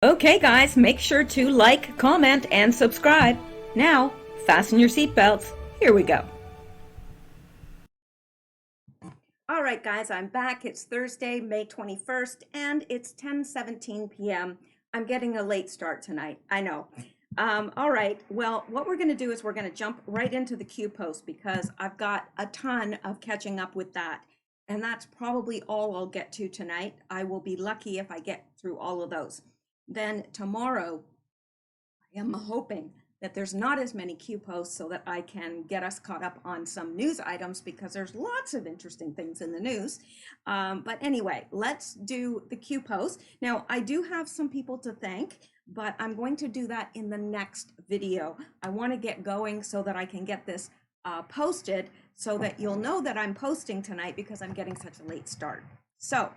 Okay, guys, make sure to like, comment, and subscribe. Now, fasten your seatbelts. Here we go. All right, guys, I'm back. It's Thursday, May 21st, and it's 10:17 p.m. I'm getting a late start tonight. I know. All right, well, what we're going to do is we're going to jump right into the Q post because I've got a ton of catching up with that. And that's probably all I'll get to tonight. I will be lucky if I get through all of those. Then tomorrow, I am hoping that there's not as many Q posts so that I can get us caught up on some news items because there's lots of interesting things in the news. But anyway, let's do the Q post. Now, I do have some people to thank, but I'm going to do that in the next video. I want to get going so that I can get this posted so that you'll know that I'm posting tonight because I'm getting such a late start. So,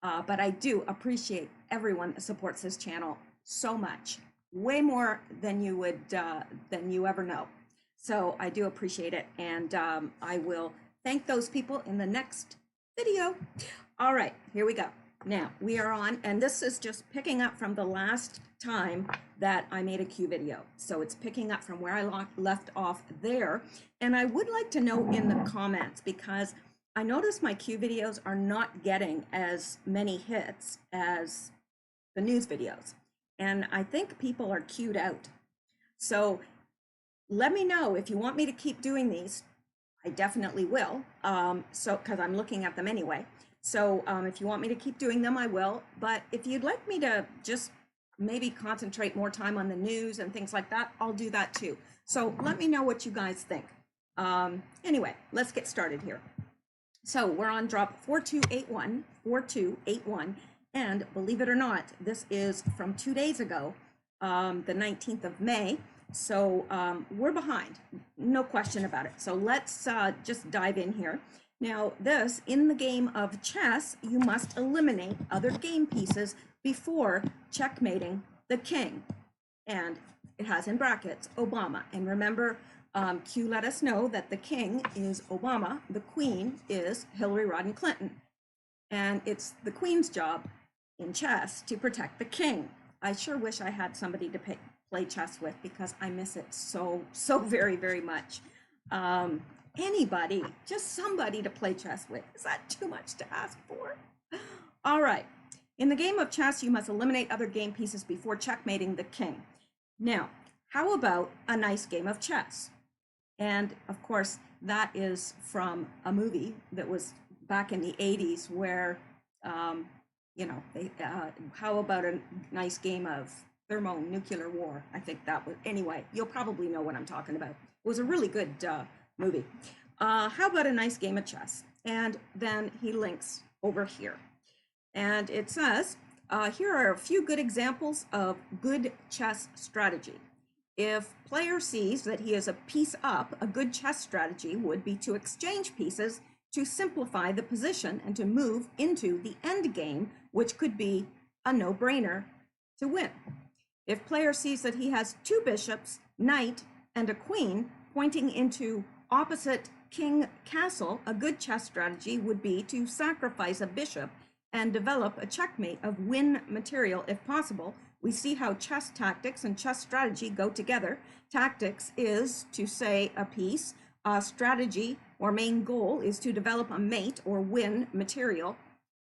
but I do appreciate everyone that supports this channel so much, way more than you would than you ever know. So I do appreciate it, and I will thank those people in the next video. All right, here we go. Now we are on, and this is just picking up from the last time that I made a Q video. So it's picking up from where I left off there. And I would like to know in the comments, because I notice my Q videos are not getting as many hits as the news videos. And I think people are queued out. So let me know if you want me to keep doing these. I definitely will. Because I'm looking at them anyway. So if you want me to keep doing them, I will. But if you'd like me to just maybe concentrate more time on the news and things like that, I'll do that too. So let me know what you guys think. Anyway, let's get started here. So we're on drop 4281, and believe it or not, this is from 2 days ago, the 19th of May. So we're behind, no question about it. So let's just dive in here. Now this, in the game of chess, you must eliminate other game pieces before checkmating the king. And it has in brackets, Obama. And remember, Q let us know that the king is Obama, the queen is Hillary Rodham Clinton. And it's the queen's job in chess to protect the king. I sure wish I had somebody to play chess with because I miss it so very, very much. Anybody, just somebody to play chess with. Is that too much to ask for? All right. In the game of chess, you must eliminate other game pieces before checkmating the king. Now, how about a nice game of chess? And of course, that is from a movie that was back in the 80s where, you know, how about a nice game of thermonuclear war? I think that was, anyway, you'll probably know what I'm talking about. It was a really good movie. How about a nice game of chess? And then he links over here. And it says, here are a few good examples of good chess strategy. If player sees that he is a piece up, a good chess strategy would be to exchange pieces to simplify the position and to move into the end game, which could be a no-brainer to win. If player sees that he has two bishops, knight, and a queen pointing into opposite king castle, a good chess strategy would be to sacrifice a bishop and develop a checkmate of win material if possible. We see how chess tactics and chess strategy go together. Tactics is to say a piece. Strategy or main goal is to develop a mate or win material.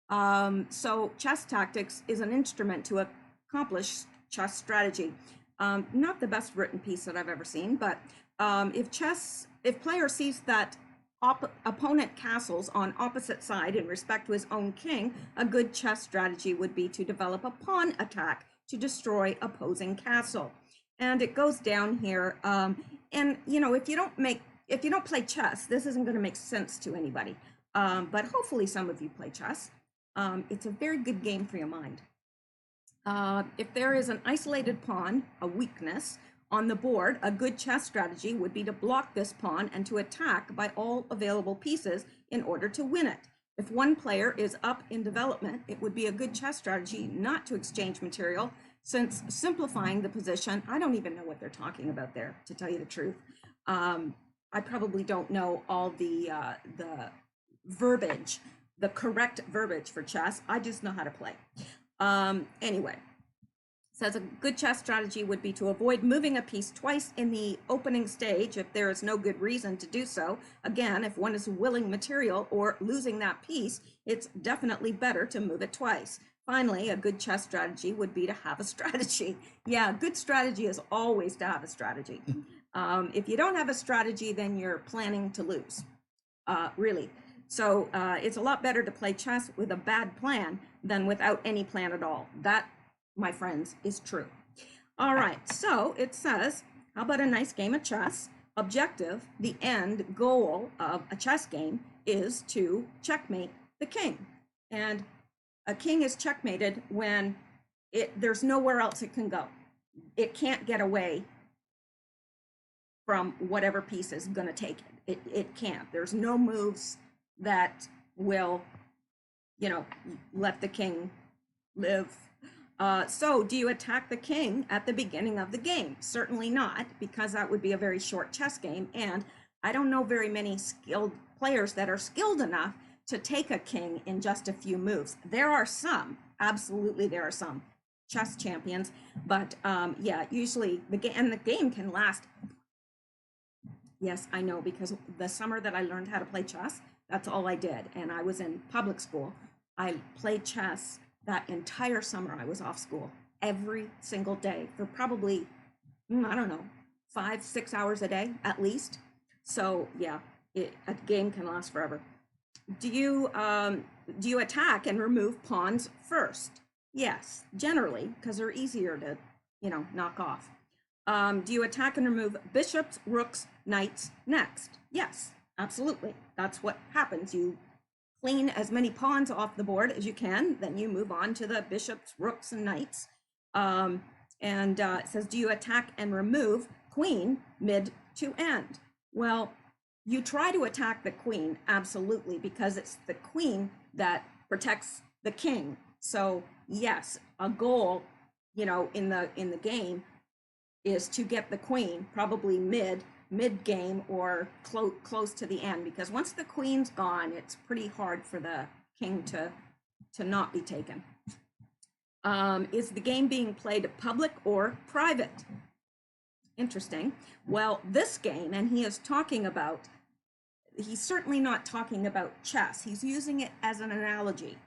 So chess tactics is an instrument to accomplish chess strategy. Not the best written piece that I've ever seen, but if player sees that opponent castles on opposite side in respect to his own king, a good chess strategy would be to develop a pawn attack to destroy opposing castle. And it goes down here. And you know, if you don't play chess, this isn't going to make sense to anybody. But hopefully some of you play chess. It's a very good game for your mind. If there is an isolated pawn, a weakness, on the board, a good chess strategy would be to block this pawn and to attack by all available pieces in order to win it. If one player is up in development, it would be a good chess strategy not to exchange material, since simplifying the position, I don't even know what they're talking about there, to tell you the truth. I probably don't know all the verbiage, the correct verbiage for chess. I just know how to play. Anyway, Says a good chess strategy would be to avoid moving a piece twice in the opening stage if there is no good reason to do so. Again, if one is willing material or losing that piece, it's definitely better to move it twice. Finally, a good chess strategy would be to have a strategy. Yeah, good strategy is always to have a strategy. If you don't have a strategy, then you're planning to lose, really. So it's a lot better to play chess with a bad plan than without any plan at all. That, my friends, is true. All right, so it says, how about a nice game of chess? Objective, the end goal of a chess game is to checkmate the king. And a king is checkmated when there's nowhere else it can go. It can't get away from whatever piece is going to take it. It can't. There's no moves that will, let the king live. So do you attack the king at the beginning of the game? Certainly not, because that would be a very short chess game. And I don't know very many skilled players that are skilled enough to take a king in just a few moves. There are some, absolutely there are some chess champions, but yeah, usually the game can last. Yes, I know, because the summer that I learned how to play chess, that's all I did. And I was in public school. I played chess that entire summer. I was off school every single day for probably, I don't know, 5-6 hours a day at least. So yeah, a game can last forever. Do you attack and remove pawns first? Yes, generally, because they're easier to, knock off. Do you attack and remove bishops, rooks, knights next? Yes, absolutely. That's what happens. You clean as many pawns off the board as you can, then you move on to the bishops, rooks, and knights. It says, do you attack and remove queen mid to end? Well, you try to attack the queen, absolutely, because it's the queen that protects the king. So yes, a goal, in the game is to get the queen probably mid game or close to the end, because once the queen's gone, it's pretty hard for the king to not be taken. Is the game being played public or private? Interesting. Well, this game, and he's certainly not talking about chess. He's using it as an analogy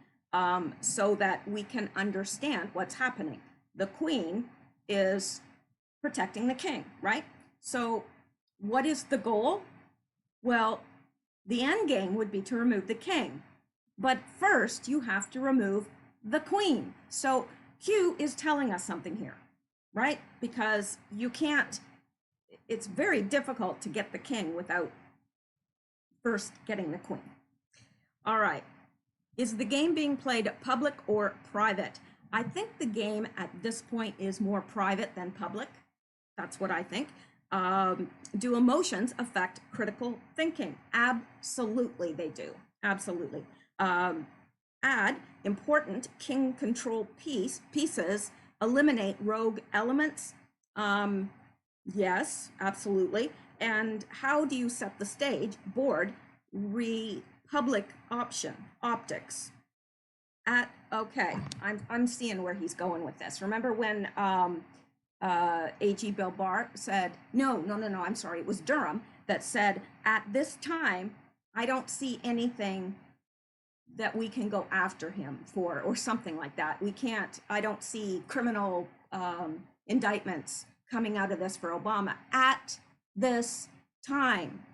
so that we can understand what's happening. The queen is protecting the king, right? So what is the goal? Well, the end game would be to remove the king. But first, you have to remove the queen. So Q is telling us something here, right? Because it's very difficult to get the king without first getting the queen. All right. Is the game being played public or private? I think the game at this point is more private than public. That's what I think. Do emotions affect critical thinking? Absolutely, they do. Absolutely. Add important king control pieces, eliminate rogue elements. Yes, absolutely. And how do you set the stage? Board, republic optics. Okay, I'm seeing where he's going with this. Remember when A.G. Bilbar said, no, I'm sorry, it was Durham that said, at this time, I don't see anything that we can go after him for, or something like that. I don't see criminal indictments coming out of this for Obama at this time.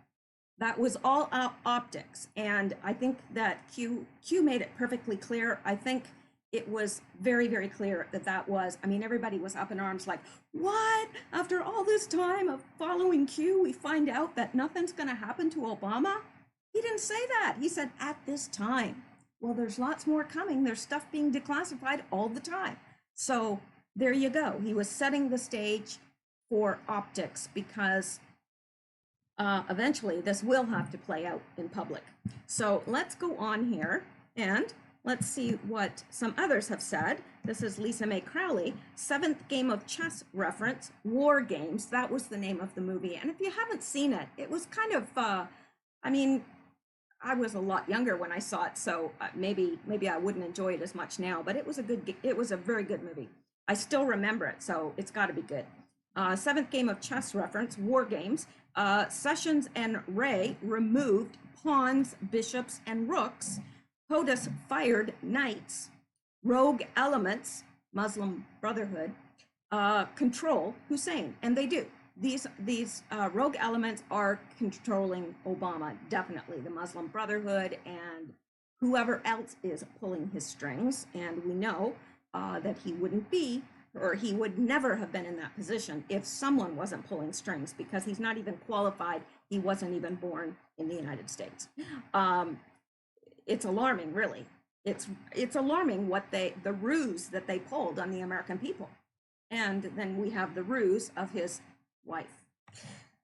That was all optics. And I think that Q made it perfectly clear. I think it was very, very clear that was, everybody was up in arms like, what? After all this time of following Q, we find out that nothing's going to happen to Obama? He didn't say that. He said, at this time. Well, there's lots more coming. There's stuff being declassified all the time. So there you go. He was setting the stage for optics, because eventually this will have to play out in public. So let's go on here and let's see what some others have said. This is Lisa May Crowley, seventh game of chess reference, War Games. That was the name of the movie. And if you haven't seen it, it was kind of, I was a lot younger when I saw it, so maybe I wouldn't enjoy it as much now, but it was a very good movie. I still remember it, so it's got to be good. Seventh game of chess reference, War Games. Sessions and Ray removed pawns, bishops, and rooks. POTUS fired knights. Rogue elements, Muslim Brotherhood, control Hussein, and they do. These rogue elements are controlling Obama, definitely, the Muslim Brotherhood and whoever else is pulling his strings. And we know that he wouldn't be, or he would never have been in that position if someone wasn't pulling strings, because he's not even qualified. He wasn't even born in the United States. It's alarming, really. It's alarming what the ruse that they pulled on the American people. And then we have the ruse of his wife.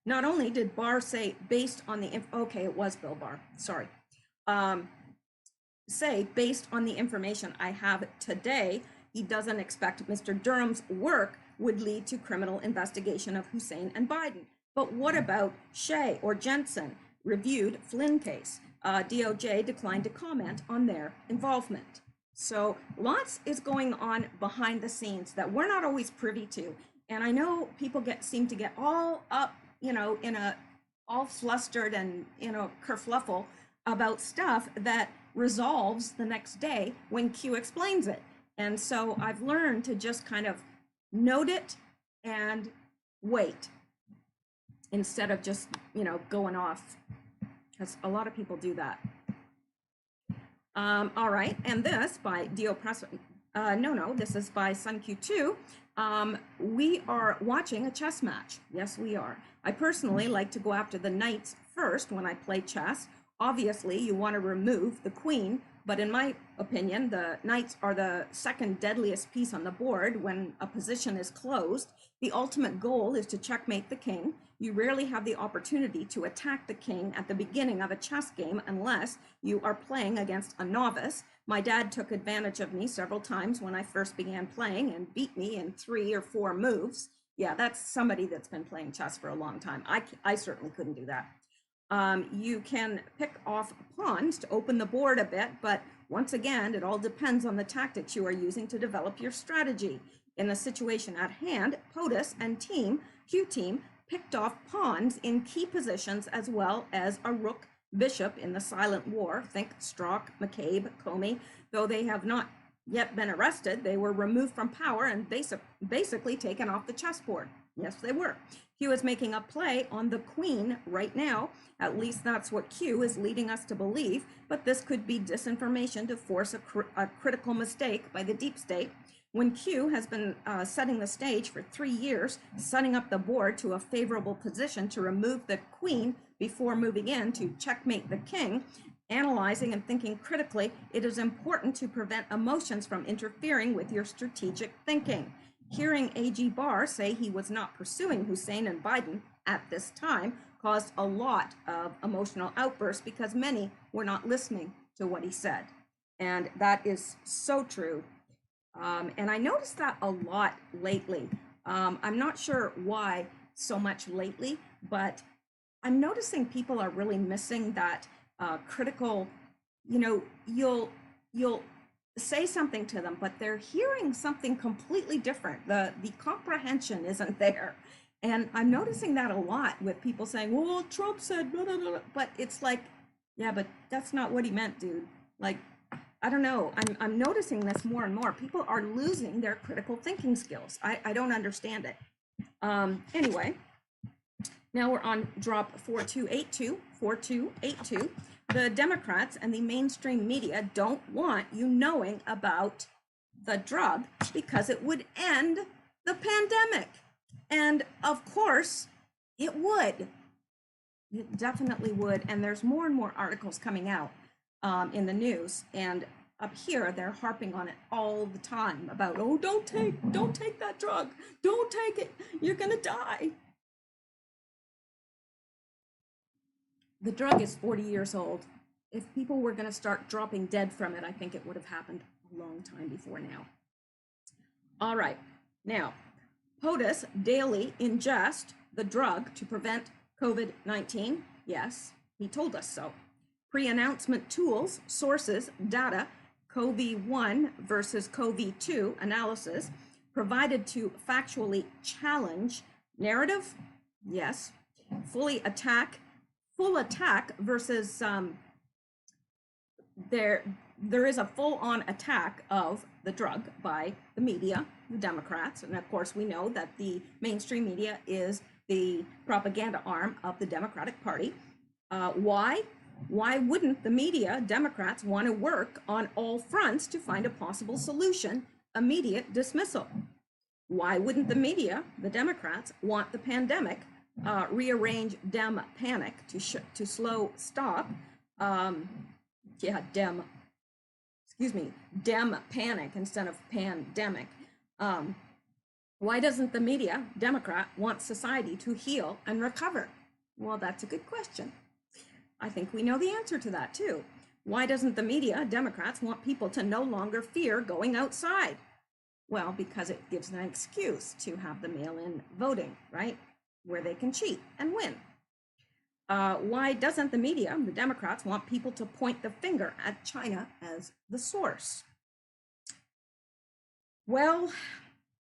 Not only did Barr say, based on the, okay, it was Bill Barr, sorry. Say, based on the information I have today, he doesn't expect Mr. Durham's work would lead to criminal investigation of Hussein and Biden. But what about Shea or Jensen? Reviewed Flynn case. DOJ declined to comment on their involvement. So lots is going on behind the scenes that we're not always privy to. And I know people seem to get all up, in all flustered and, kerfluffle about stuff that resolves the next day when Q explains it. And so I've learned to just kind of note it and wait instead of just, going off, because a lot of people do that. All right, and this by Dio Press, this is by SunQ2. We are watching a chess match. Yes, we are. I personally like to go after the knights first when I play chess. Obviously, you want to remove the queen, but in my opinion, the knights are the second deadliest piece on the board when a position is closed. The ultimate goal is to checkmate the king. You rarely have the opportunity to attack the king at the beginning of a chess game unless you are playing against a novice. My dad took advantage of me several times when I first began playing and beat me in 3 or 4 moves. Yeah, that's somebody that's been playing chess for a long time. I certainly couldn't do that. You can pick off pawns to open the board a bit, but once again, it all depends on the tactics you are using to develop your strategy. In the situation at hand, POTUS and Q team, picked off pawns in key positions as well as a rook bishop in the silent war. Think Strzok, McCabe, Comey. Though they have not yet been arrested, they were removed from power and basically taken off the chessboard. Yes, they were. Q is making a play on the queen right now. At least that's what Q is leading us to believe, but this could be disinformation to force a critical mistake by the deep state. When Q has been setting the stage for 3 years, setting up the board to a favorable position to remove the queen before moving in to checkmate the king, analyzing and thinking critically, it is important to prevent emotions from interfering with your strategic thinking. Hearing AG Barr say he was not pursuing Hussein and Biden at this time caused a lot of emotional outbursts because many were not listening to what he said. And that is so true. And I noticed that a lot lately. I'm not sure why so much lately, but I'm noticing people are really missing that critical, you'll say something to them, but they're hearing something completely different. The comprehension isn't there. And I'm noticing that a lot with people saying, well, Trump said, blah, blah, blah. But it's like, yeah, but that's not what he meant, dude. Like, I don't know. I'm noticing this more and more. People are losing their critical thinking skills. I don't understand it. Anyway, now we're on drop 4282. The Democrats and the mainstream media don't want you knowing about the drug because it would end the pandemic. And of course, it would. It definitely would. And there's more and more articles coming out in the news. And up here, they're harping on it all the time about, oh, don't take that drug. Don't take it. You're going to die. The drug is 40 years old. If people were going to start dropping dead from it, I think it would have happened a long time before now. All right. Now, POTUS daily ingest the drug to prevent COVID-19. Yes, he told us so. Pre-announcement tools, sources, data, CoV-1 versus CoV-2 analysis. provided to factually challenge narrative, yes, full attack versus there is a full-on attack of the drug by the media, the Democrats, and of course we know that the mainstream media is the propaganda arm of the Democratic Party. Why wouldn't the media, Democrats, want to work on all fronts to find a possible solution? Immediate dismissal. Why wouldn't the media, the Democrats, want the pandemic, rearrange Dem panic to slow stop? Dem panic instead of pandemic. Why doesn't the media, Democrat, want society to heal and recover? Well, that's a good question. I think we know the answer to that too. Why doesn't the media, Democrats, want people to no longer fear going outside? Well, because it gives them an excuse to have the mail-in voting, right? Where they can cheat and win. Why doesn't the media, the Democrats, want people to point the finger at China as the source? Well,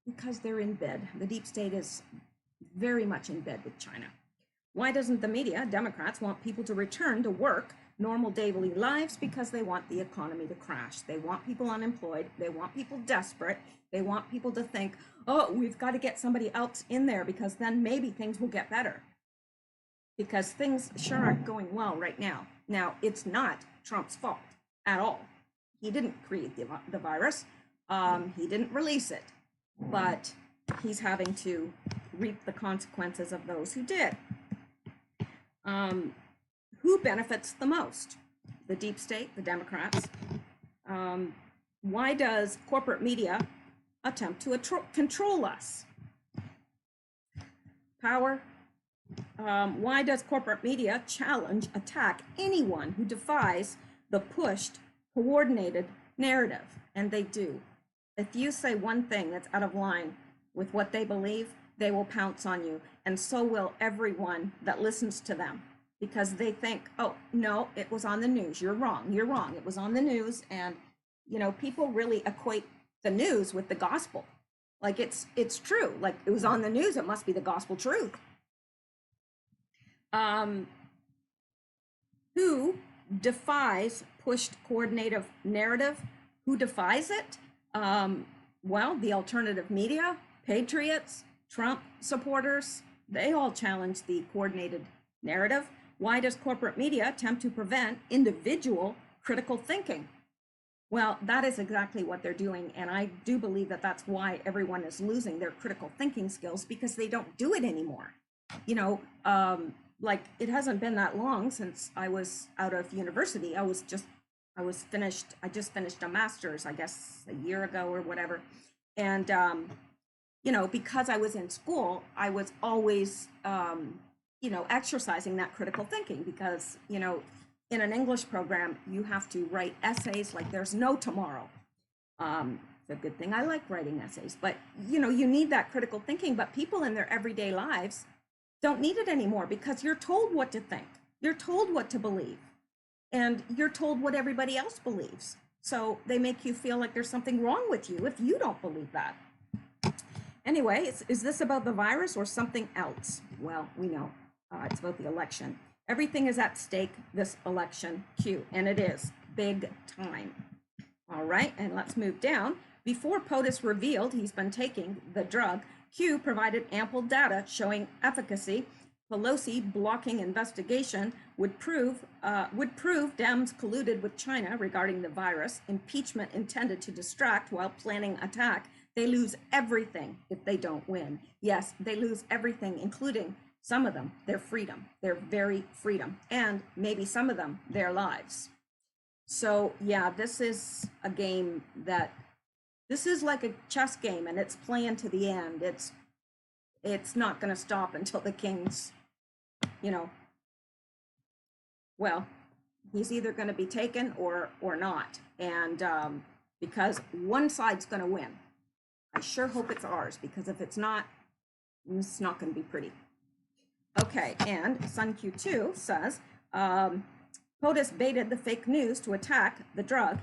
because they're in bed. The deep state is very much in bed with China. Why doesn't the media, Democrats, want people to return to work, normal daily lives? Because they want the economy to crash. They want people unemployed. They want people desperate. They want people to think, oh, we've got to get somebody else in there because then maybe things will get better. Because things sure aren't going well right now. Now, it's not Trump's fault at all. He didn't create the virus. He didn't release it, but he's having to reap the consequences of those who did. Who benefits the most? The deep state, the Democrats. Why does corporate media attempt to control us? Power. Why does corporate media challenge, attack anyone who defies the pushed, coordinated narrative? And they do. If you say one thing that's out of line with what they believe, they will pounce on you. And so will everyone that listens to them, because they think, oh, no, it was on the news. You're wrong. You're wrong. It was on the news. And, you know, people really equate the news with the gospel. Like it's true. Like it was on the news. It must be the gospel truth. Who defies pushed coordinative narrative? Who defies it? Well, the alternative media, patriots, Trump supporters, they all challenge the coordinated narrative. Why does corporate media attempt to prevent individual critical thinking? Well, that is exactly what they're doing. And I do believe that that's why everyone is losing their critical thinking skills, because they don't do it anymore. You know, like it hasn't been that long since I was out of university. I just finished a master's, I guess a year ago or whatever. And, you know, because I was in school, I was always, you know, exercising that critical thinking because, you know, in an English program, you have to write essays like there's no tomorrow. It's a good thing I like writing essays, but, you know, you need that critical thinking, but people in their everyday lives don't need it anymore because you're told what to think. You're told what to believe. And you're told what everybody else believes. So they make you feel like there's something wrong with you if you don't believe that. Anyway, is this about the virus or something else? Well, we know it's about the election. Everything is at stake this election, Q, and it is big time. All right, and let's move down. Before POTUS revealed he's been taking the drug, Q provided ample data showing efficacy. Pelosi blocking investigation would prove Dems colluded with China regarding the virus. Impeachment intended to distract while planning attack. They lose everything if they don't win. Yes, they lose everything, including some of them, their freedom, their very freedom, and maybe some of them, their lives. So yeah, this is a game this is like a chess game, and it's playing to the end. It's not going to stop until the king's, you know, well, he's either going to be taken or not. And because one side's going to win. I sure hope it's ours, because if it's not going to be pretty. Okay, and SunQ2 says, POTUS baited the fake news to attack the drug.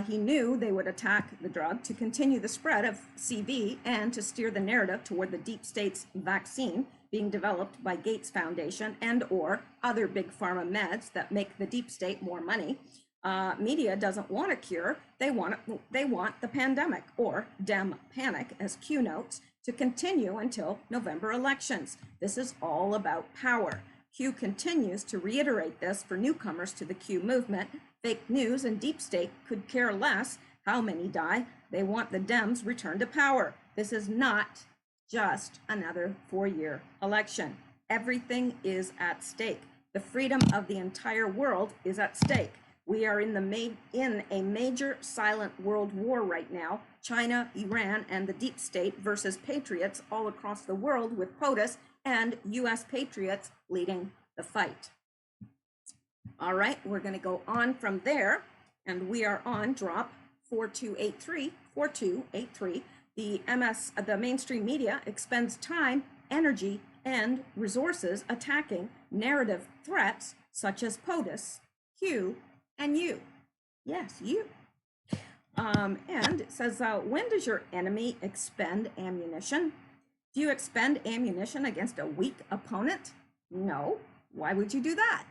He knew they would attack the drug to continue the spread of CV and to steer the narrative toward the deep state's vaccine being developed by Gates Foundation and or other big pharma meds that make the deep state more money. Media doesn't want a cure. They want the pandemic, or Dem panic, as Q notes, to continue until November elections. This is all about power. Q continues to reiterate this for newcomers to the Q movement. Fake news and deep state could care less how many die. They want the Dems returned to power. This is not just another 4-year election. Everything is at stake. The freedom of the entire world is at stake. We are in a major silent world war right now. China, Iran, and the deep state versus patriots all across the world, with POTUS and US patriots leading the fight. All right, we're going to go on from there, and we are on drop 4283. The mainstream media expends time, energy, and resources attacking narrative threats such as POTUS, Q, and you. Yes, you. And it says, when does your enemy expend ammunition? Do you expend ammunition against a weak opponent? No. Why would you do that?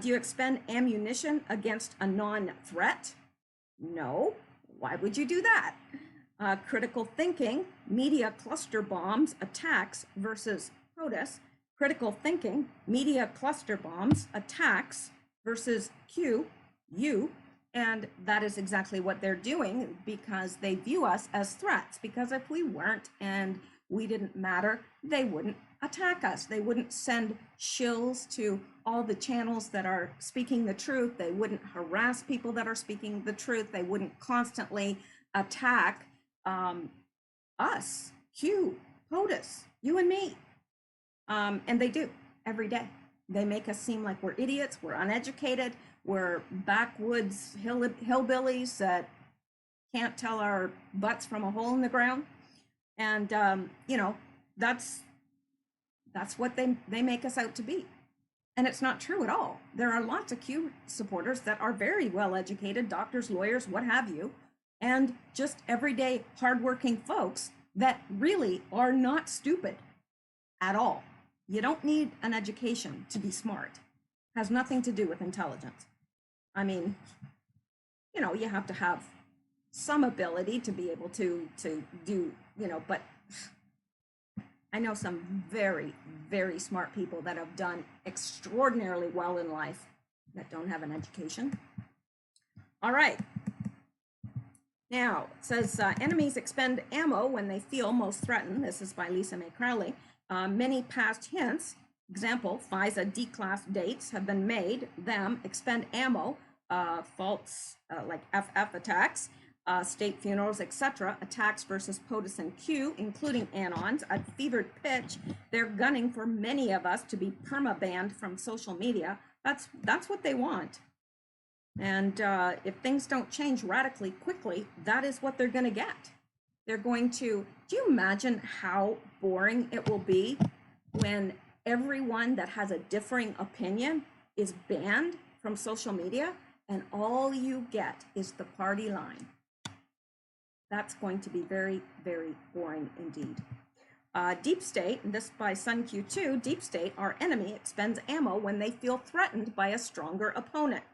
Do you expend ammunition against a non-threat? No. Why would you do that? Critical thinking, media cluster bombs, attacks versus POTUS. Critical thinking, media cluster bombs, attacks versus Q, you, and that is exactly what they're doing, because they view us as threats. Because if we weren't and we didn't matter, they wouldn't attack us. They wouldn't send shills to all the channels that are speaking the truth. They wouldn't harass people that are speaking the truth. They wouldn't constantly attack us, Q, POTUS, you and me. And they do every day. They make us seem like we're idiots, we're uneducated, we're backwoods hillbillies that can't tell our butts from a hole in the ground. And, you know, that's what they make us out to be. And it's not true at all. There are lots of Q supporters that are very well educated, doctors, lawyers, what have you, and just everyday hardworking folks that really are not stupid at all. You don't need an education to be smart. It has nothing to do with intelligence. I mean, you know, you have to have some ability to be able to do, you know, but I know some very, very smart people that have done extraordinarily well in life that don't have an education. All right. Now, it says, enemies expend ammo when they feel most threatened. This is by Lisa May Crowley. Many past hints, example, FISA D-class dates have been made, them expend ammo, faults like FF attacks, state funerals, etc., attacks versus POTUS and Q, including anons, at fevered pitch. They're gunning for many of us to be perma-banned from social media. That's what they want. And if things don't change radically quickly, that is what they're going to get. They're going to, do you imagine how boring it will be when everyone that has a differing opinion is banned from social media and all you get is the party line? That's going to be very, very boring indeed. Deep state, and this by Sun Q2, deep state, our enemy, expends ammo when they feel threatened by a stronger opponent.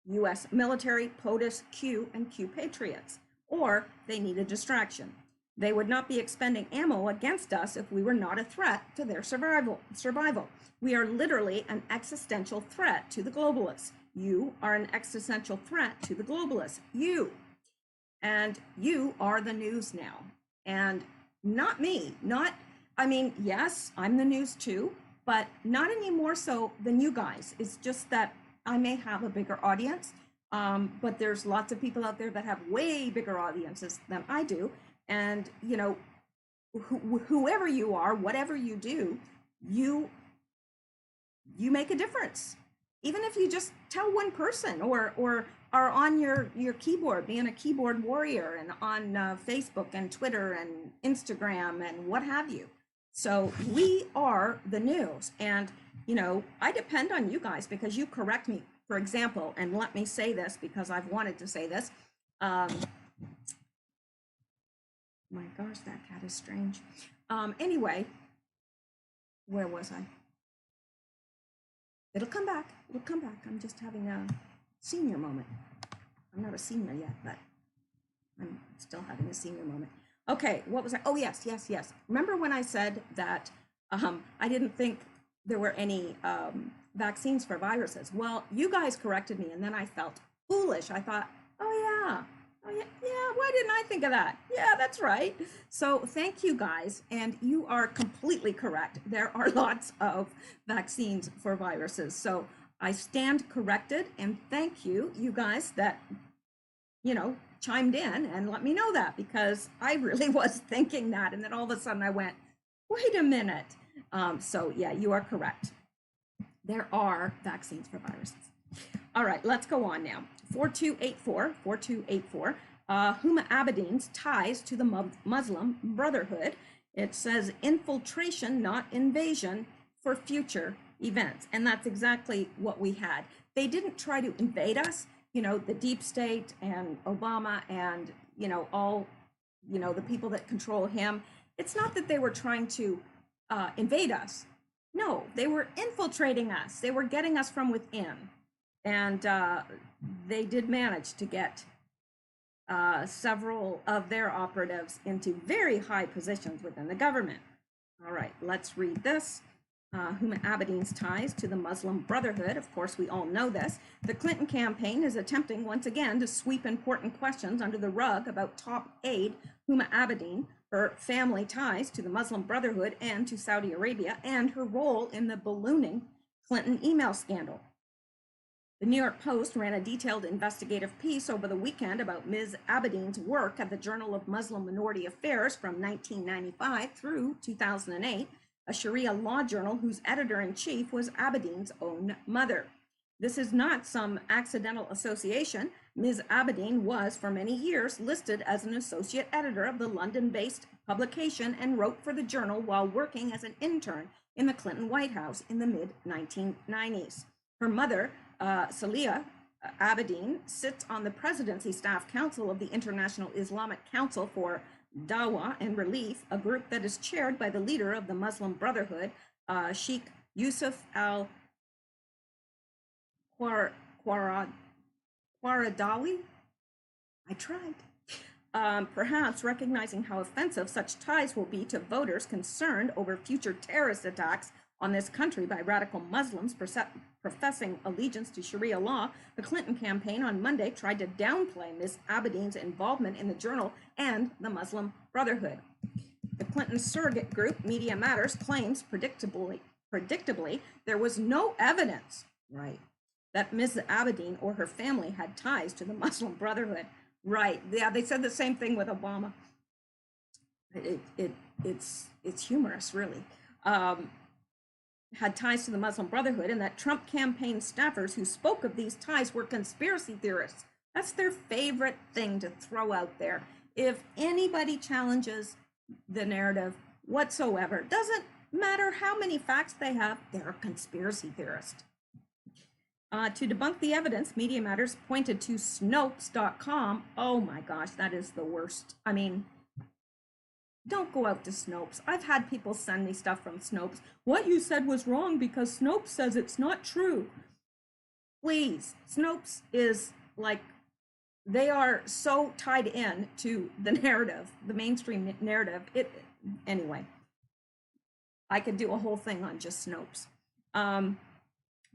US military, POTUS, Q, and Q patriots, or they need a distraction. They would not be expending ammo against us if we were not a threat to their survival. We are literally an existential threat to the globalists. You are an existential threat to the globalists. You. And you are the news now. And not me. I mean, yes, I'm the news too, but not any more so than you guys. It's just that I may have a bigger audience, but there's lots of people out there that have way bigger audiences than I do. And, you know, whoever you are, whatever you do, you make a difference. Even if you just tell one person or are on your keyboard, being a keyboard warrior, and on Facebook and Twitter and Instagram and what have you. So we are the news. And you know, I depend on you guys because you correct me, for example, and let me say this because I've wanted to say this. My gosh, that cat is strange. Anyway, where was I? It'll come back. It'll come back. I'm just having a senior moment. I'm not a senior yet, but I'm still having a senior moment. Okay, what was I? Oh, yes. Remember when I said that I didn't think there were any vaccines for viruses? Well, you guys corrected me, and then I felt foolish. I thought, oh yeah, why didn't I think of that? Yeah, that's right. So thank you guys, and you are completely correct. There are lots of vaccines for viruses. So I stand corrected, and thank you, you guys that, you know, chimed in and let me know that, because I really was thinking that, and then all of a sudden I went, wait a minute. So yeah, you are correct. There are vaccines for viruses. All right, let's go on now. 4284, Huma Abedin's ties to the Muslim Brotherhood. It says infiltration, not invasion, for future events. And that's exactly what we had. They didn't try to invade us, you know, the deep state and Obama and, you know, all, you know, the people that control him. It's not that they were trying to invade us. No, they were infiltrating us. They were getting us from within. And they did manage to get several of their operatives into very high positions within the government. All right, let's read this. Huma Abedin's ties to the Muslim Brotherhood. Of course, we all know this. The Clinton campaign is attempting once again to sweep important questions under the rug about top aide Huma Abedin, her family ties to the Muslim Brotherhood and to Saudi Arabia, and her role in the ballooning Clinton email scandal. The New York Post ran a detailed investigative piece over the weekend about Ms. Abedin's work at the Journal of Muslim Minority Affairs from 1995 through 2008, a Sharia law journal whose editor-in-chief was Abedin's own mother. This is not some accidental association. Ms. Abedin was, for many years, listed as an associate editor of the London-based publication and wrote for the journal while working as an intern in the Clinton White House in the mid-1990s. Her mother, Salih Abedin, sits on the Presidency Staff Council of the International Islamic Council for Dawah and Relief, a group that is chaired by the leader of the Muslim Brotherhood, Sheikh Yusuf al-Qaradawi. I tried. Perhaps recognizing how offensive such ties will be to voters concerned over future terrorist attacks on this country by radical Muslims professing allegiance to Sharia law, the Clinton campaign on Monday tried to downplay Ms. Abedin's involvement in the journal and the Muslim Brotherhood. The Clinton surrogate group Media Matters claims, predictably, there was no evidence, right, that Ms. Abedin or her family had ties to the Muslim Brotherhood. Right, yeah, they said the same thing with Obama. It's humorous, really. Had ties to the Muslim Brotherhood, and that Trump campaign staffers who spoke of these ties were conspiracy theorists. That's their favorite thing to throw out there. If anybody challenges the narrative whatsoever, doesn't matter how many facts they have, they're a conspiracy theorist. To debunk the evidence, Media Matters pointed to Snopes.com. Oh my gosh, that is the worst. I mean, don't go out to Snopes. I've had people send me stuff from Snopes. What you said was wrong because Snopes says it's not true. Please, Snopes is like, they are so tied in to the narrative, the mainstream narrative. Anyway, I could do a whole thing on just Snopes.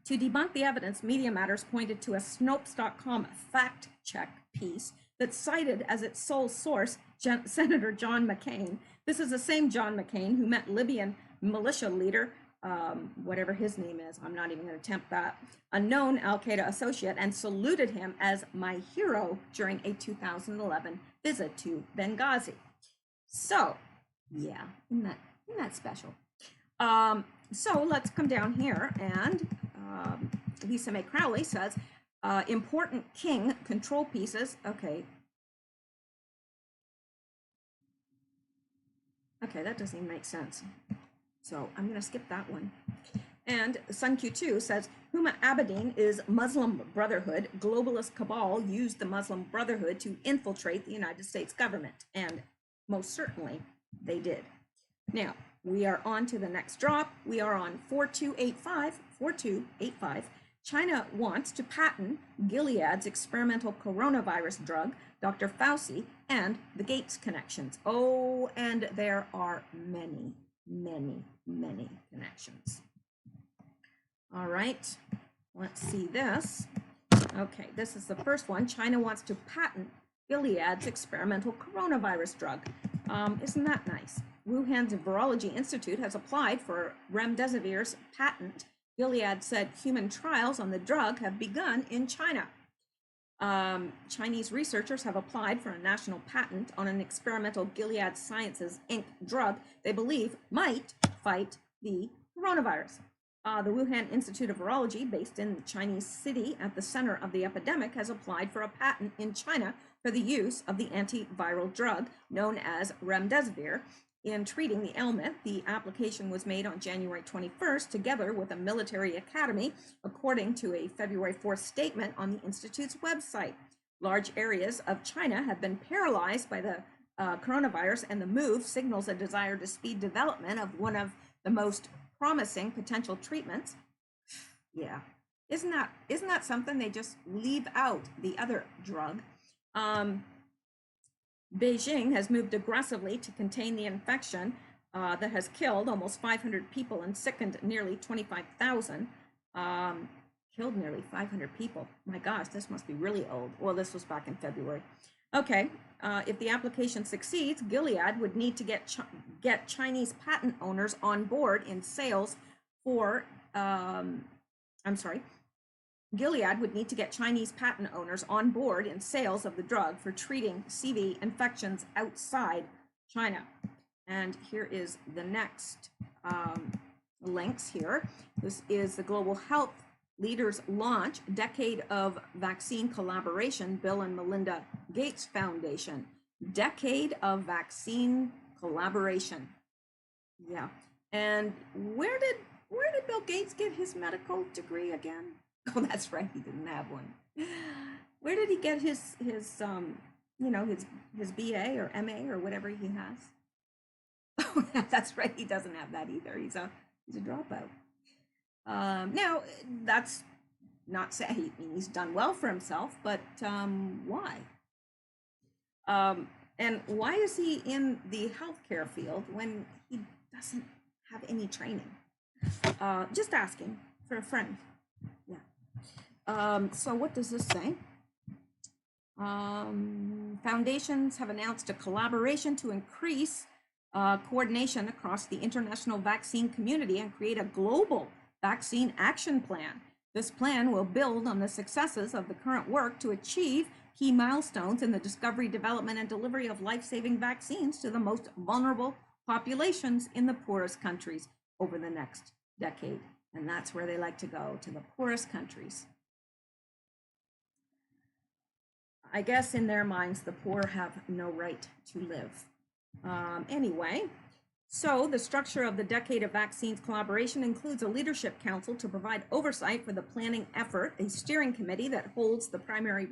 To debunk the evidence, Media Matters pointed to a Snopes.com fact check piece that cited as its sole source Senator John McCain. This is the same John McCain who met Libyan militia leader, whatever his name is, I'm not even going to attempt that, a known Al-Qaeda associate, and saluted him as my hero during a 2011 visit to Benghazi. So, yeah, isn't that special? So let's come down here, and Lisa Mae Crowley says, important king control pieces. Okay, that doesn't even make sense. So I'm going to skip that one. And Sun Q2 says, Huma Abedin is Muslim Brotherhood. Globalist cabal used the Muslim Brotherhood to infiltrate the United States government. And most certainly they did. Now, we are on to the next drop. We are on 4285. 4285. China wants to patent Gilead's experimental coronavirus drug, Dr. Fauci, and the Gates connections. Oh, and there are many, many, many connections. All right, let's see this. Okay, this is the first one. China wants to patent Gilead's experimental coronavirus drug. Isn't that nice? Wuhan's Virology Institute has applied for remdesivir's patent. Gilead said human trials on the drug have begun in China. Chinese researchers have applied for a national patent on an experimental Gilead Sciences Inc. drug they believe might fight the coronavirus. The Wuhan Institute of Virology, based in the Chinese city at the center of the epidemic, has applied for a patent in China for the use of the antiviral drug known as remdesivir in treating the ailment. The application was made on January 21st, together with a military academy, according to a February 4th statement on the Institute's website. Large areas of China have been paralyzed by the coronavirus, and the move signals a desire to speed development of one of the most promising potential treatments. Yeah, isn't that something? They just leave out the other drug. Beijing has moved aggressively to contain the infection that has killed almost 500 people and sickened nearly 25,000. Killed nearly 500 people. My gosh, this must be really old. Well, this was back in February. Okay, if the application succeeds, Gilead would need to get Chinese patent owners on board in sales for, Gilead would need to get Chinese patent owners on board in sales of the drug for treating CV infections outside China. And here is the next links here. This is the Global Health Leaders Launch Decade of Vaccine Collaboration, Bill and Melinda Gates Foundation. Decade of Vaccine Collaboration. Yeah. And where did Bill Gates get his medical degree again? Oh, that's right, he didn't have one. Where did he get his BA or MA or whatever he has? Oh, that's right, he doesn't have that either. He's a dropout. Now, that's not saying he's done well for himself, but why? And why is he in the healthcare field when he doesn't have any training? Just asking for a friend. Yeah. So what does this say? Foundations have announced a collaboration to increase coordination across the international vaccine community and create a global vaccine action plan. This plan will build on the successes of the current work to achieve key milestones in the discovery, development, and delivery of life-saving vaccines to the most vulnerable populations in the poorest countries over the next decade. And that's where they like to go, to the poorest countries. I guess in their minds, the poor have no right to live. Anyway, so the structure of the Decade of Vaccines collaboration includes a leadership council to provide oversight for the planning effort, a steering committee that holds the primary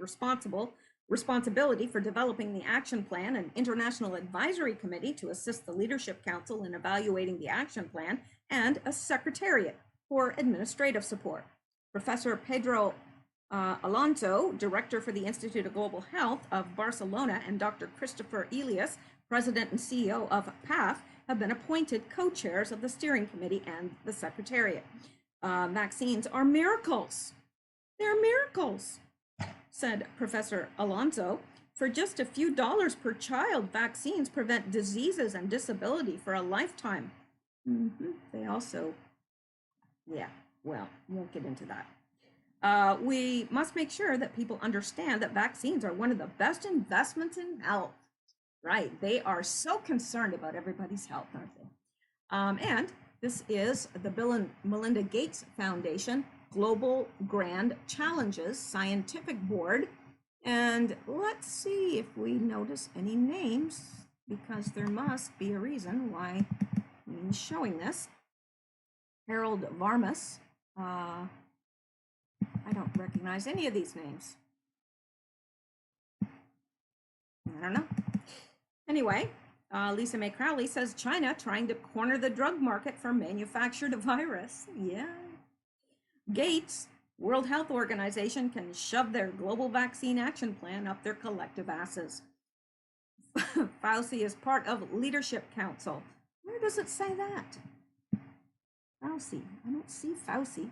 responsibility for developing the action plan, an international advisory committee to assist the leadership council in evaluating the action plan, and a secretariat for administrative support. Professor Pedro Alonso, director for the Institute of Global Health of Barcelona, and Dr. Christopher Elias, president and CEO of PATH, have been appointed co-chairs of the steering committee and the secretariat. Vaccines are miracles. They're miracles, said Professor Alonso. For just a few dollars per child, vaccines prevent diseases and disability for a lifetime. They also, yeah, well, won't get into that. We must make sure that people understand that vaccines are one of the best investments in health. Right, they are so concerned about everybody's health, aren't they? And this is the Bill and Melinda Gates Foundation Global Grand Challenges Scientific Board. And let's see if we notice any names, because there must be a reason why I'm showing this. Harold Varmus. I don't recognize any of these names. I don't know. Anyway, Lisa Mae Crowley says China trying to corner the drug market for manufactured virus. Yeah. Gates, World Health Organization can shove their global vaccine action plan up their collective asses. Fauci is part of Leadership Council. Where does it say that? Fauci. I don't see Fauci.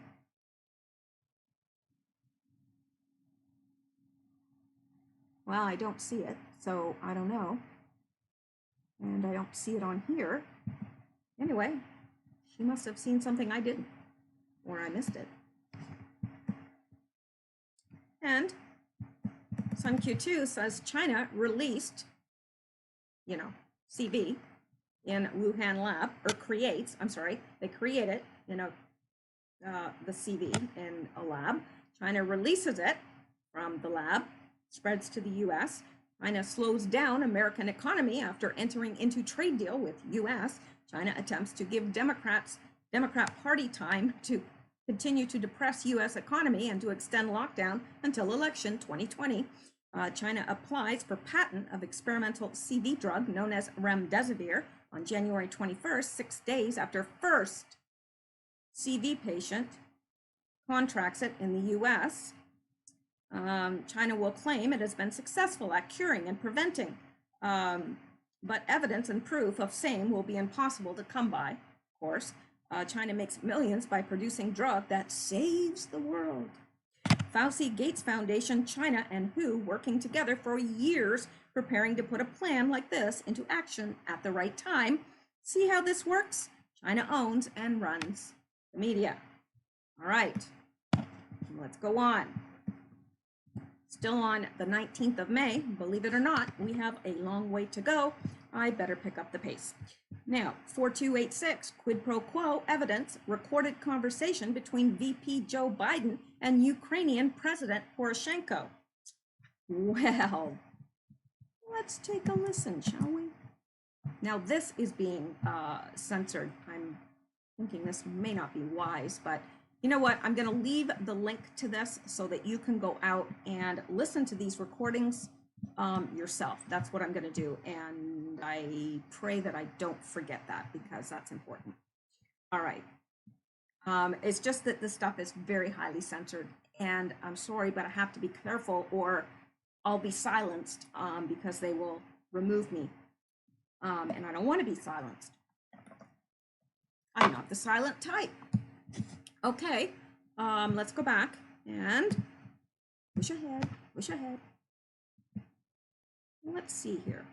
Well, I don't see it, so I don't know. And I don't see it on here. Anyway, she must have seen something I didn't, or I missed it. And Sun Q2 says China released, CV in Wuhan lab, or they create it, the CV in a lab. China releases it from the lab, spreads to the US. China slows down American economy after entering into trade deal with US. China attempts to give Democrat Party time to continue to depress US economy and to extend lockdown until election 2020. China applies for patent of experimental CV drug known as remdesivir on January 21st, 6 days after first CV patient contracts it in the US. China will claim it has been successful at curing and preventing, but evidence and proof of same will be impossible to come by, of course. China makes millions by producing drug that saves the world. Fauci, Gates Foundation, China, and WHO working together for years, preparing to put a plan like this into action at the right time. See how this works? China owns and runs the media. All right, let's go on. Still on the 19th of May, believe it or not, we have a long way to go. I better pick up the pace. Now, 4286, quid pro quo evidence, recorded conversation between VP Joe Biden and Ukrainian President Poroshenko. Well, let's take a listen, shall we? Now, this is being censored. I'm thinking this may not be wise, but you know what? I'm going to leave the link to this so that you can go out and listen to these recordings yourself. That's what I'm going to do. And I pray that I don't forget that, because that's important. All right. It's just that this stuff is very highly censored, and I'm sorry, but I have to be careful or I'll be silenced because they will remove me. And I don't want to be silenced. I'm not the silent type. Okay, let's go back and push ahead. Let's see here.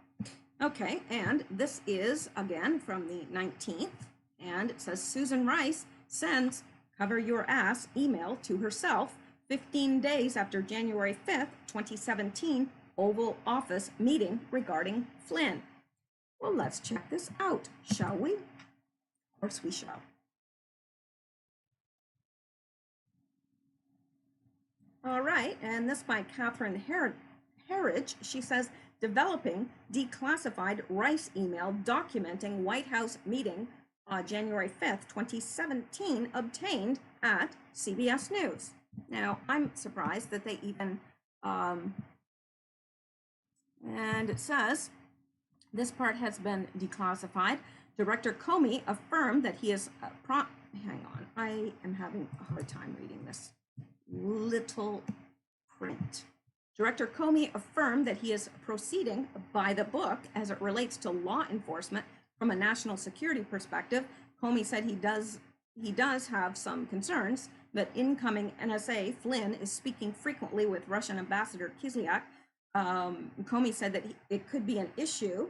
Okay, and this is again from the 19th, and it says Susan Rice sends cover your ass email to herself 15 days after January 5th, 2017 Oval Office meeting regarding Flynn. Well, let's check this out, shall we? Of course we shall. All right, and this by Catherine Herridge. She says, developing declassified Rice email documenting White House meeting January 5th, 2017, obtained at CBS News. Now, I'm surprised that they even, and it says, this part has been declassified. Director Comey affirmed that he is, hang on, I am having a hard time reading this little print. Director Comey affirmed that he is proceeding by the book as it relates to law enforcement from a national security perspective. Comey said he does have some concerns that incoming NSA Flynn is speaking frequently with Russian Ambassador Kislyak. Comey said that it could be an issue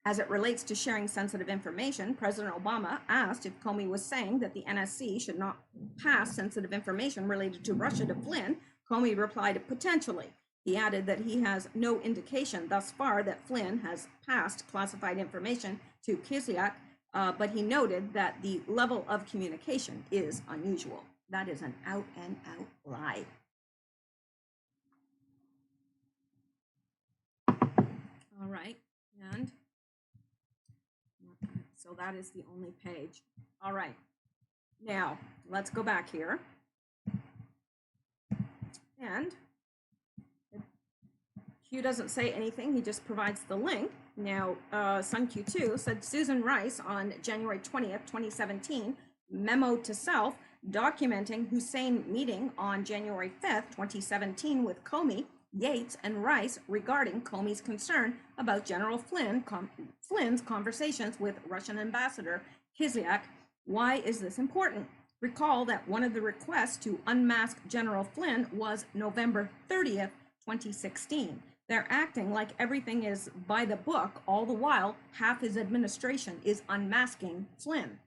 as it relates to sharing sensitive information. President Obama asked if Comey was saying that the NSC should not pass sensitive information related to Russia to Flynn. Comey replied, potentially. He added that he has no indication thus far that Flynn has passed classified information to Kislyak, but he noted that the level of communication is unusual. That is an out and out lie. All right, and so that is the only page. All right, Now, let's go back here. And Q doesn't say anything, he just provides the link. Now, Sun Q2 said Susan Rice on January 20th, 2017, memo to self documenting Hussein meeting on January 5th, 2017 with Comey, Yates, and Rice regarding Comey's concern about General Flynn's conversations with Russian Ambassador Kislyak. Why is this important? Recall that one of the requests to unmask General Flynn was November 30th, 2016. They're acting like everything is by the book, all the while half his administration is unmasking Flynn.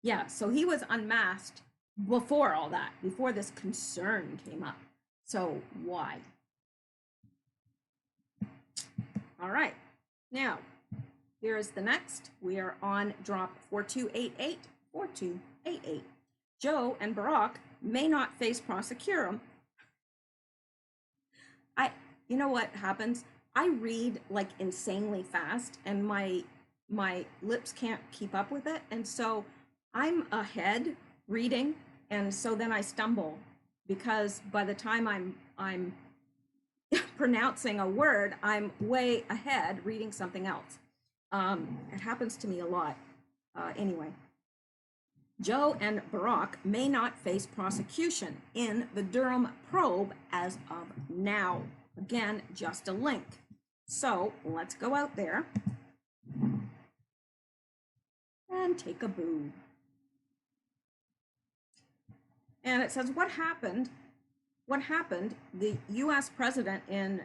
Yeah, so he was unmasked before all that, before this concern came up. So why? All right, now here is the next. We are on drop 4288, 4288. Joe and Barack may not face prosecution. You know what happens? I read like insanely fast and my lips can't keep up with it. And so I'm ahead reading. And so then I stumble because by the time I'm pronouncing a word, I'm way ahead reading something else. It happens to me a lot. Anyway, Joe and Barack may not face prosecution in the Durham probe as of now. Again, just a link. So let's go out there and take a boo. And it says, what happened? The US president in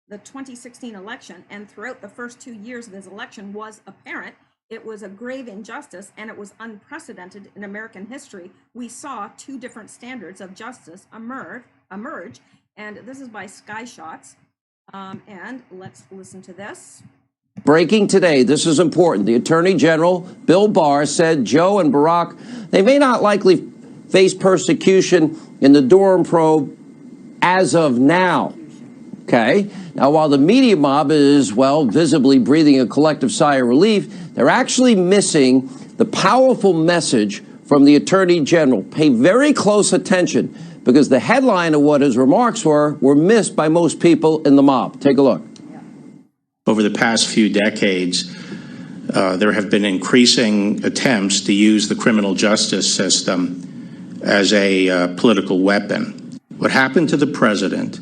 the 2016 election and throughout the first 2 years of his election was apparent. It was a grave injustice and it was unprecedented in American history. We saw two different standards of justice emerge. And this is by Sky Shots. And let's listen to this. Breaking today, this is important. The Attorney General, Bill Barr, said Joe and Barack, they may not likely face persecution in the Durham probe as of now. Okay. Now, while the media mob is, well, visibly breathing a collective sigh of relief, they're actually missing the powerful message from the Attorney General. Pay very close attention, because the headline of what his remarks were missed by most people in the mob. Take a look. Over the past few decades, there have been increasing attempts to use the criminal justice system as a political weapon. What happened to the president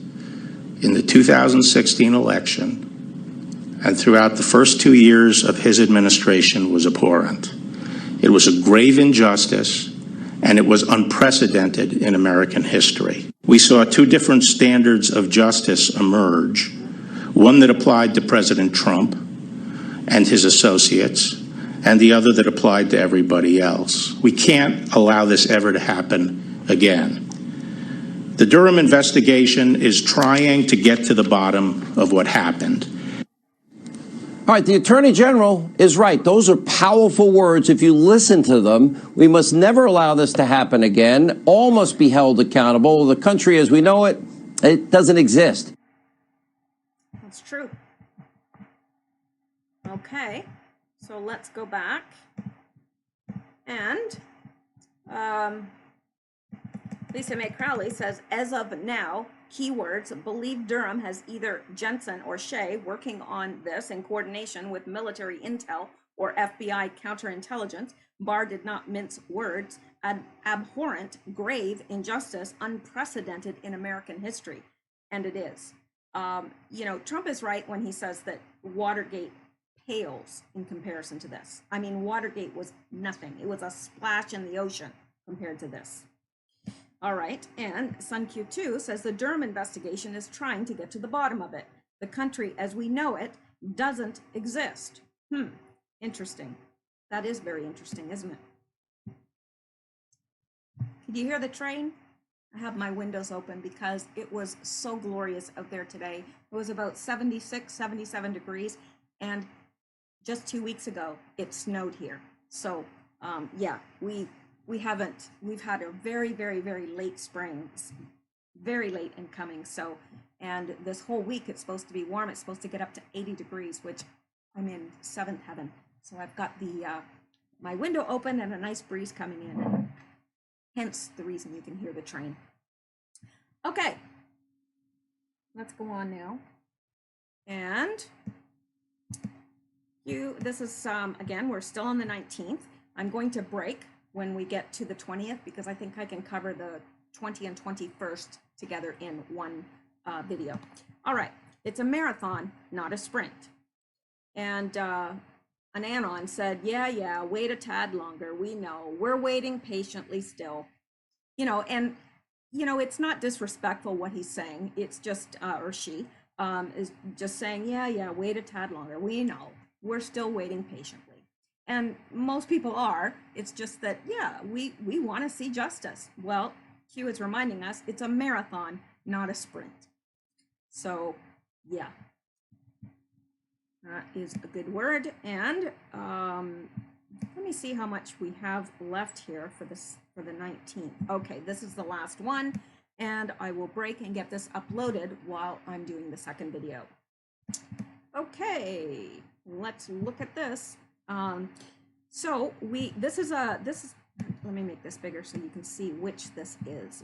in the 2016 election and throughout the first 2 years of his administration was abhorrent. It was a grave injustice, and it was unprecedented in American history. We saw two different standards of justice emerge, one that applied to President Trump and his associates, and the other that applied to everybody else. We can't allow this ever to happen again. The Durham investigation is trying to get to the bottom of what happened. All right, the Attorney General is right. Those are powerful words. If you listen to them, we must never allow this to happen again. All must be held accountable. The country as we know it, it doesn't exist. That's true. Okay, so let's go back. And Lisa Mae Crowley says, as of now, keywords, believe Durham has either Jensen or Shea working on this in coordination with military intel or FBI counterintelligence. Barr did not mince words. An abhorrent, grave injustice, unprecedented in American history. And it is. You know, Trump is right when he says that Watergate pales in comparison to this. I mean, Watergate was nothing. It was a splash in the ocean compared to this. All right, and Sun Q2 says the Durham investigation is trying to get to the bottom of it. The country as we know it doesn't exist. Interesting. That is very interesting, isn't it? Could you hear the train? I have my windows open because it was so glorious out there today. It was about 76, 77 degrees, and just 2 weeks ago, it snowed here. So, yeah, we've had a very, very, very late spring, very late in coming. So, and this whole week it's supposed to be warm. It's supposed to get up to 80 degrees, which I'm in seventh heaven. So I've got the my window open and a nice breeze coming in. Hence the reason you can hear the train. Okay, let's go on now. And this is, again, we're still on the 19th. I'm going to break when we get to the 20th because I think I can cover the 20 and 21st together in one video. All right, it's a marathon, not a sprint. And an anon said, yeah, wait a tad longer. We know, we're waiting patiently still. And it's not disrespectful what he's saying. It's just, or she is just saying, yeah, wait a tad longer. We know, we're still waiting patiently. And most people are. It's just that, yeah, we want to see justice. Well, Q is reminding us it's a marathon, not a sprint. So, yeah, that is a good word. And let me see how much we have left here for the 19th. Okay, this is the last one, and I will break and get this uploaded while I'm doing the second video. Okay, let's look at this. So let me make this bigger so you can see which this is,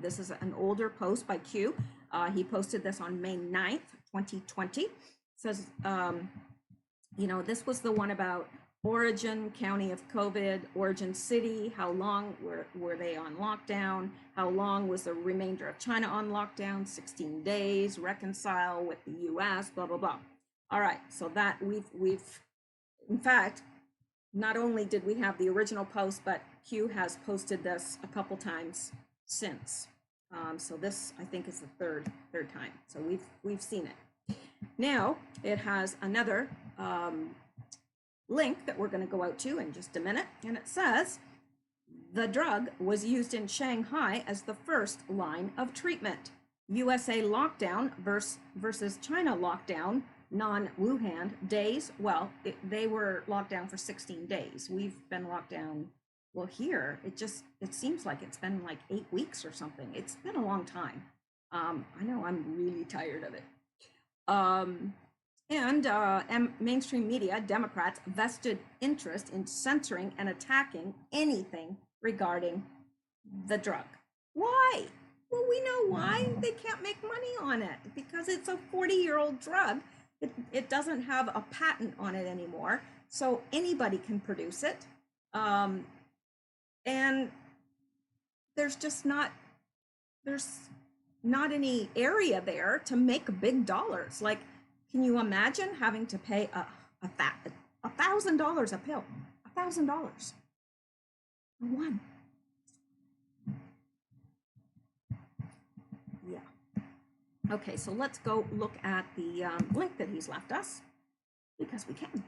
this is an older post by Q. He posted this on May 9th, 2020. It says, this was the one about origin, county of COVID, origin city, how long were they on lockdown, how long was the remainder of China on lockdown, 16 days, reconcile with the US, blah, blah, blah. All right, so that we've in fact, not only did we have the original post, but Q has posted this a couple times since. So this, I think, is the third time. So we've seen it. Now it has another link that we're going to go out to in just a minute, and it says the drug was used in Shanghai as the first line of treatment. USA lockdown versus China lockdown, non-Wuhan days. Well, they were locked down for 16 days. We've been locked down. Well, here it seems like it's been like 8 weeks or something. It's been a long time. I know I'm really tired of it. And mainstream media, Democrats, vested interest in censoring and attacking anything regarding the drug. Why? Well, we know why. They can't make money on it because it's a 40-year-old drug. It doesn't have a patent on it anymore, so anybody can produce it. And there's not any area there to make big dollars. Like, can you imagine having to pay $1,000 a pill? $1,000 for one. Yeah. Okay, so let's go look at the link that he's left us because we can.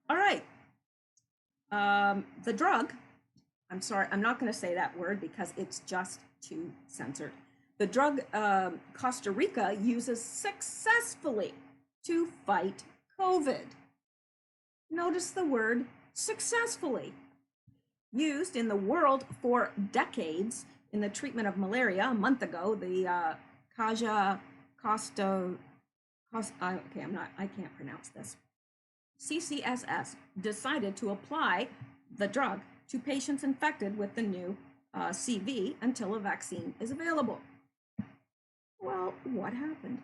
All right. The drug, I'm sorry, I'm not going to say that word because it's just too censored. The drug Costa Rica uses successfully to fight COVID. Notice the word successfully. Used in the world for decades in the treatment of malaria. A month ago, the I can't pronounce this. CCSS decided to apply the drug to patients infected with the new CV until a vaccine is available. Well, what happened?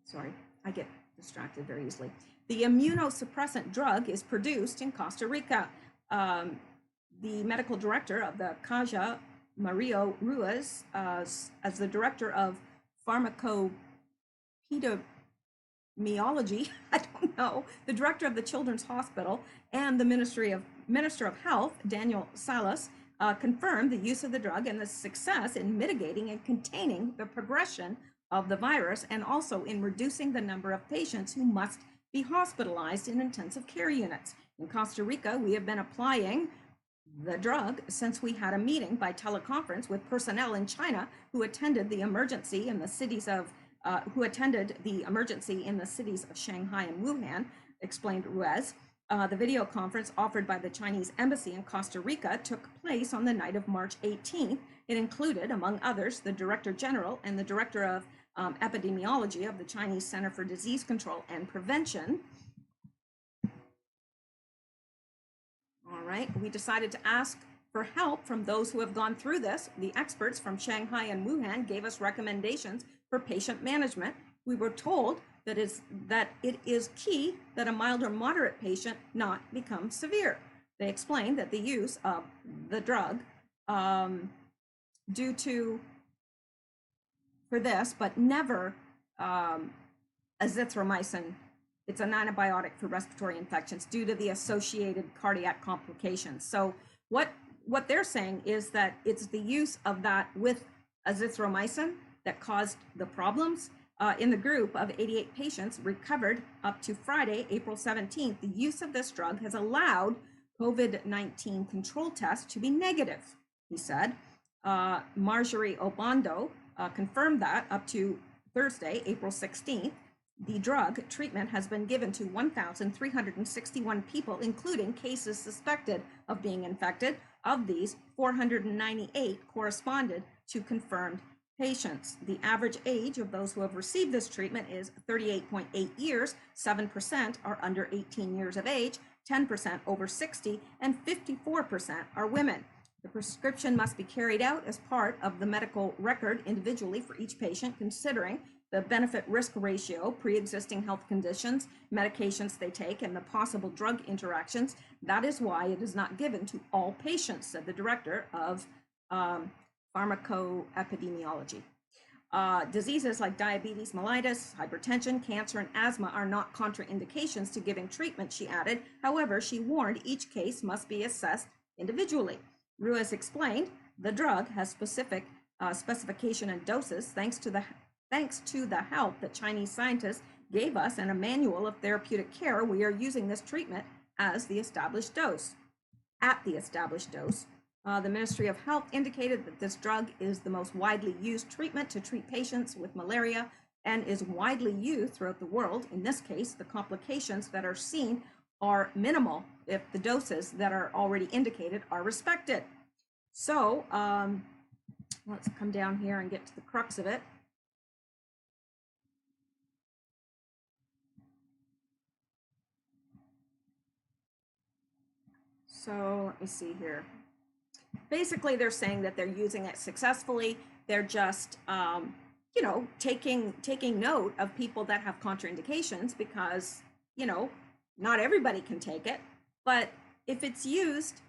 Sorry, I get distracted very easily. The immunosuppressant drug is produced in Costa Rica. The medical director of the Caja, Mario Ruiz, as the director of pharmacoepidemiology, I don't know, the director of the Children's Hospital, and the Minister of Health, Daniel Salas, confirmed the use of the drug and the success in mitigating and containing the progression of the virus, and also in reducing the number of patients who must be hospitalized in intensive care units. In Costa Rica, we have been applying the drug since we had a meeting by teleconference with personnel in China who attended the emergency in the cities of Shanghai and Wuhan, explained Ruiz. The video conference offered by the Chinese embassy in Costa Rica took place on the night of March 18th. It included, among others, the Director General and the Director of Epidemiology of the Chinese Center for Disease Control and Prevention. right, we decided to ask for help from those who have gone through this. The experts from Shanghai and Wuhan gave us recommendations for patient management. We were told that it is key that a mild or moderate patient not become severe. They explained that the use of the drug for this, but never azithromycin. It's an antibiotic for respiratory infections due to the associated cardiac complications. So what they're saying is that it's the use of that with azithromycin that caused the problems. In the group of 88 patients recovered up to Friday, April 17th, the use of this drug has allowed COVID-19 control tests to be negative, he said. Marjorie Obando confirmed that up to Thursday, April 16th. The drug treatment has been given to 1,361 people, including cases suspected of being infected. Of these, 498 corresponded to confirmed patients. The average age of those who have received this treatment is 38.8 years, 7% are under 18 years of age, 10% over 60, and 54% are women. The prescription must be carried out as part of the medical record individually for each patient, considering the benefit-risk ratio, pre-existing health conditions, medications they take, and the possible drug interactions. That is why it is not given to all patients, said the director of pharmacoepidemiology. Diseases like diabetes, mellitus, hypertension, cancer, and asthma are not contraindications to giving treatment, she added. However, she warned each case must be assessed individually. Ruiz explained the drug has specific specification and doses thanks to the help that Chinese scientists gave us and a manual of therapeutic care. We are using this treatment as the established dose. At the established dose, the Ministry of Health indicated that this drug is the most widely used treatment to treat patients with malaria and is widely used throughout the world. In this case, the complications that are seen are minimal if the doses that are already indicated are respected. So let's come down here and get to the crux of it. So let me see here. Basically, they're saying that they're using it successfully. They're just, taking note of people that have contraindications because, not everybody can take it. But if it's used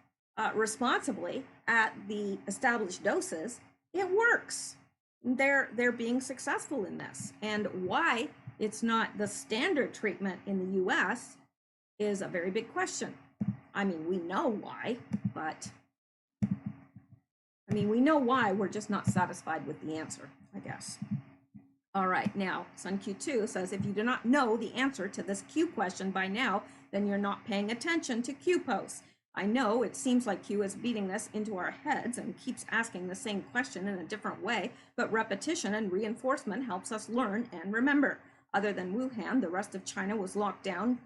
responsibly at the established doses, it works. They're being successful in this. And why it's not the standard treatment in the US is a very big question. I mean, we know why, but we know why, we're just not satisfied with the answer, I guess. All right, now, Sun Q2 says, if you do not know the answer to this Q question by now, then you're not paying attention to Q posts. I know it seems like Q is beating this into our heads and keeps asking the same question in a different way, but repetition and reinforcement helps us learn and remember. Other than Wuhan, the rest of China was locked down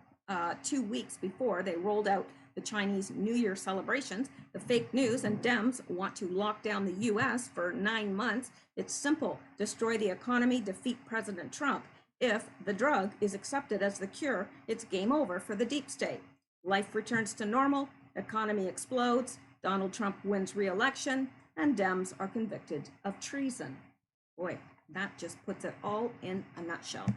2 weeks before they rolled out the Chinese New Year celebrations. The fake news and Dems want to lock down the US for 9 months. It's simple. Destroy the economy, defeat President Trump. If the drug is accepted as the cure, it's game over for the deep state. Life returns to normal, economy explodes, Donald Trump wins re-election, and Dems are convicted of treason. Boy, that just puts it all in a nutshell.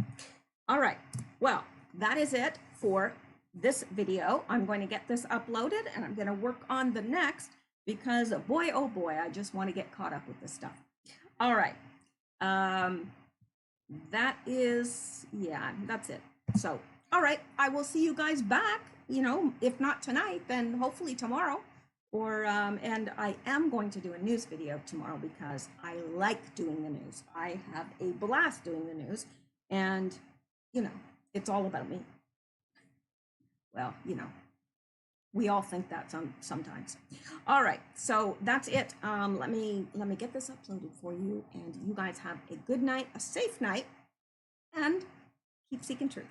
All right, well, that is it for this video. I'm going to get this uploaded and I'm going to work on the next because boy, oh boy, I just want to get caught up with this stuff. All right. That is, yeah, that's it. So, all right, I will see you guys back, if not tonight, then hopefully tomorrow. Or, and I am going to do a news video tomorrow because I like doing the news. I have a blast doing the news and, it's all about me. Well, we all think that sometimes. All right, so that's it. Let me get this uploaded for you, and you guys have a good night, a safe night, and keep seeking truth.